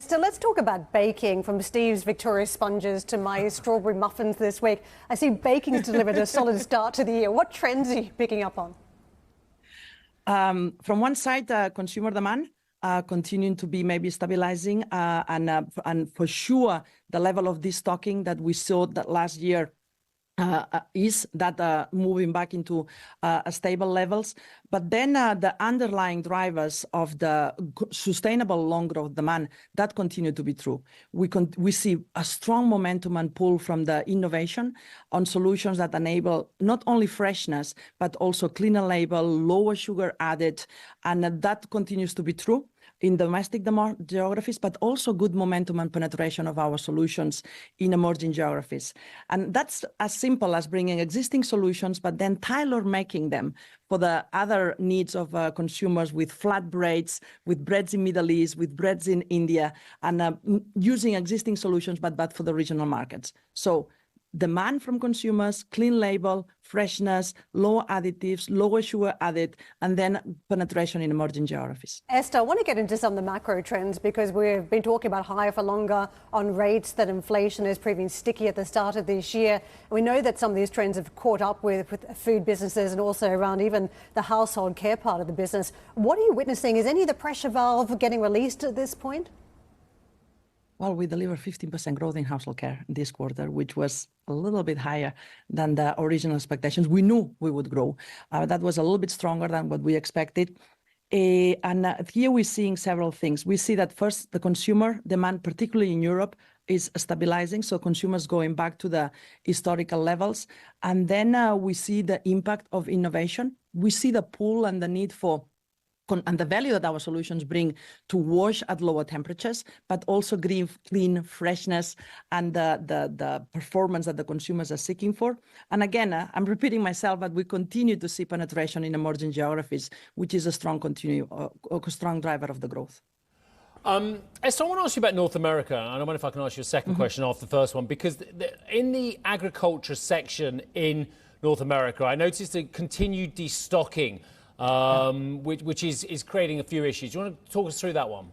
Esther, let's talk about baking, from Steve's Victoria sponges to my strawberry muffins this week. I see baking's delivered a solid start to the year. What trends are you picking up on? From one side, consumer demand continuing to be maybe stabilizing, and for sure the level of destocking that we saw that last year is that moving back into stable levels. But then the underlying drivers of the sustainable long growth demand, that continue to be true. We see a strong momentum and pull from the innovation on solutions that enable not only freshness, but also cleaner label, lower sugar added, and that continues to be true in domestic geographies, but also good momentum and penetration of our solutions in emerging geographies. And that's as simple as bringing existing solutions, but then tailor-making them for the other needs of consumers, with flatbreads, with breads in Middle East, with breads in India, and using existing solutions, but for the regional markets. So demand from consumers, clean label, freshness, lower additives, lower sugar added, and then penetration in emerging geographies. Esther, I want to get into some of the macro trends, because we've been talking about higher for longer on rates, that inflation is proving sticky at the start of this year. And we know that some of these trends have caught up with food businesses and also around even the household care part of the business. What are you witnessing? Is any of the pressure valve getting released at this point? Well, we delivered 15% growth in household care this quarter, which was a little bit higher than the original expectations. We knew we would grow. That was a little bit stronger than what we expected. And here we're seeing several things. We see that first, the consumer demand, particularly in Europe, is stabilizing. So consumers going back to the historical levels. And then we see the impact of innovation. We see the pull and the need for and the value that our solutions bring to wash at lower temperatures, but also clean freshness and the performance that the consumers are seeking for. And again, I'm repeating myself, but we continue to see penetration in emerging geographies, which is a strong driver of the growth. Esther, I want to ask you about North America. I don't know if I can ask you a second question after the first one, because in the agriculture section in North America, I noticed a continued destocking, which is creating a few issues. Do you want to talk us through that one?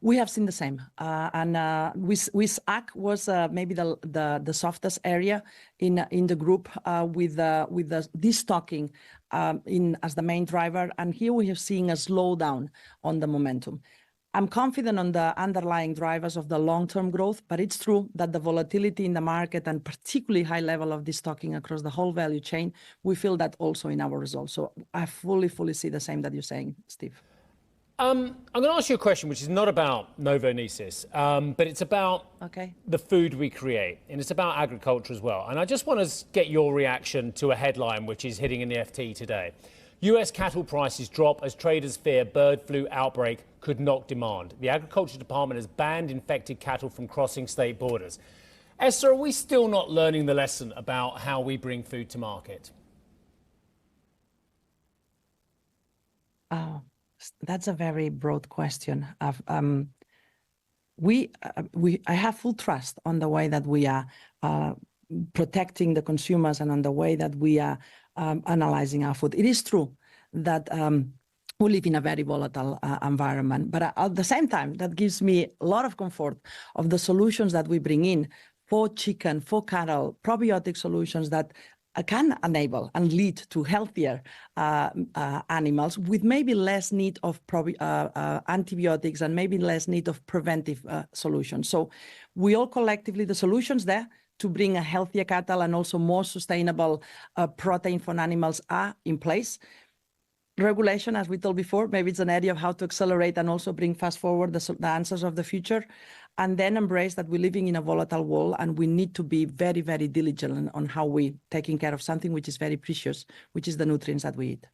We have seen the same, and with ag was maybe the softest area in the group, with the destocking as the main driver. And here we have seen a slowdown on the momentum. I'm confident on the underlying drivers of the long-term growth, but it's true that the volatility in the market and particularly high level of destocking across the whole value chain, we feel that also in our results. So I fully see the same that you're saying, Steve. I'm going to ask you a question which is not about Novonesis, but it's about the food we create, and it's about agriculture as well. And I just want to get your reaction to a headline which is hitting in the FT today. US cattle prices drop as traders fear bird flu outbreak could knock demand. The Agriculture Department has banned infected cattle from crossing state borders. Esther, are we still not learning the lesson about how we bring food to market? Oh, that's a very broad question. I have full trust on the way that we are protecting the consumers and on the way that we are analyzing our food. It is true that we live in a very volatile environment, but at the same time, that gives me a lot of comfort of the solutions that we bring in for chicken, for cattle, probiotic solutions that can enable and lead to healthier animals with maybe less need of antibiotics and maybe less need of preventive solutions. So we all collectively, the solutions there to bring a healthier cattle and also more sustainable protein for animals are in place. Regulation, as we told before, maybe it's an area of how to accelerate and also bring fast forward the answers of the future, and then embrace that we're living in a volatile world and we need to be very, very diligent on how we're taking care of something which is very precious, which is the nutrients that we eat.